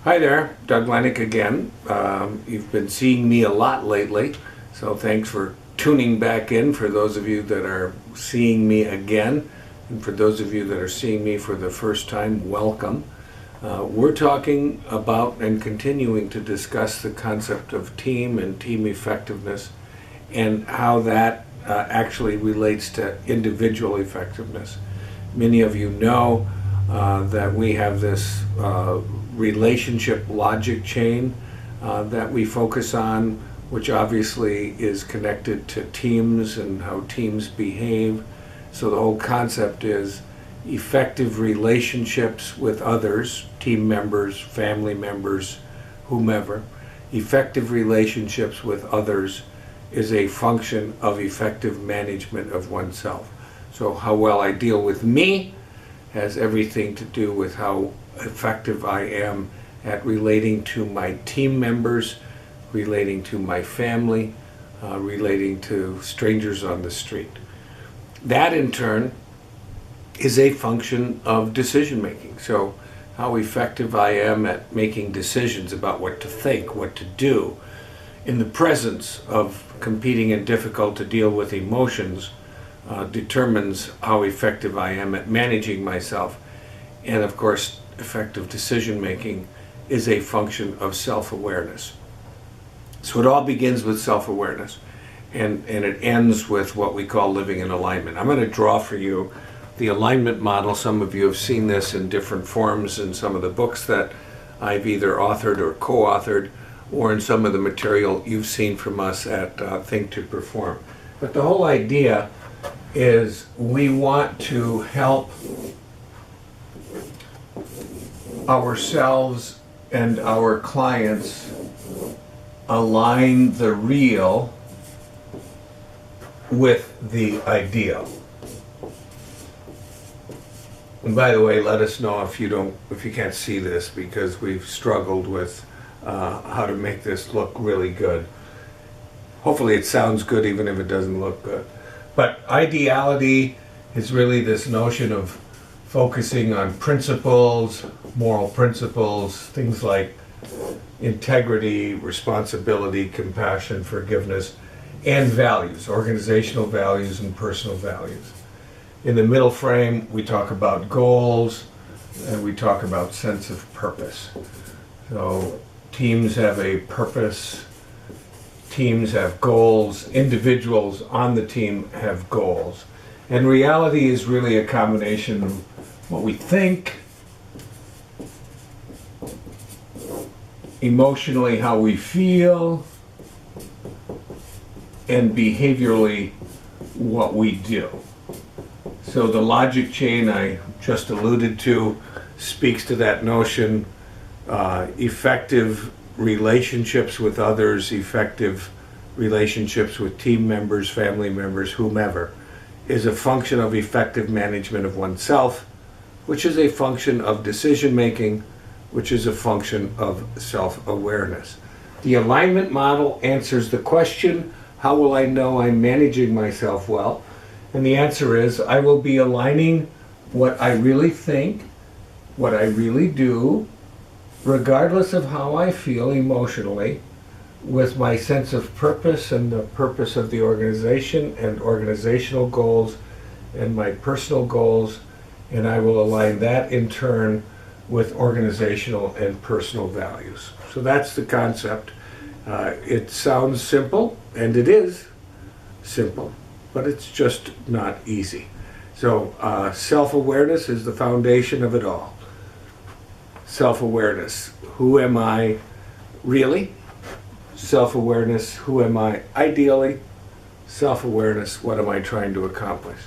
Hi there, Doug Lennick again. You've been seeing me a lot lately, so thanks for tuning back in for those of you that are seeing me again. And for those of you that are seeing me for the first time, welcome. We're talking about and continuing to discuss the concept of team and team effectiveness and how that actually relates to individual effectiveness. Many of you know that we have this relationship logic chain that we focus on, which obviously is connected to teams and how teams behave. So the whole concept is effective relationships with others, team members, family members, whomever. Effective relationships with others is a function of effective management of oneself. So how well I deal with me has everything to do with how effective I am at relating to my team members, relating to my family, relating to strangers on the street. That in turn is a function of decision making. So how effective I am at making decisions about what to think, what to do, in the presence of competing and difficult to deal with emotions determines how effective I am at managing myself. And of course, effective decision making is a function of self-awareness. So it all begins with self-awareness, and it ends with what we call living in alignment. I'm going to draw for you the alignment model. Some of you have seen this in different forms in some of the books that I've either authored or co-authored, or in some of the material you've seen from us at Think to Perform. But the whole idea is we want to help ourselves and our clients align the real with the ideal. And by the way, let us know if you can't see this, because we've struggled with how to make this look really good. Hopefully it sounds good even if it doesn't look good. But ideality is really this notion of focusing on principles, moral principles, things like integrity, responsibility, compassion, forgiveness, and values, organizational values and personal values. In the middle frame, we talk about goals and we talk about sense of purpose. So teams have a purpose, teams have goals, individuals on the team have goals. And reality is really a combination of what we think, emotionally how we feel, and behaviorally what we do. So the logic chain I just alluded to speaks to that notion. Effective relationships with others, effective relationships with team members, family members, whomever, is a function of effective management of oneself, which is a function of decision making, which is a function of self-awareness. The alignment model answers the question, how will I know I'm managing myself well? And the answer is, I will be aligning what I really think, what I really do, regardless of how I feel emotionally, with my sense of purpose and the purpose of the organization and organizational goals and my personal goals, and I will align that in turn with organizational and personal values. So that's the concept. It sounds simple, and it is simple, but it's just not easy. So self-awareness is the foundation of it all. Self-awareness, who am I really? Self-awareness, who am I ideally? Self-awareness, what am I trying to accomplish?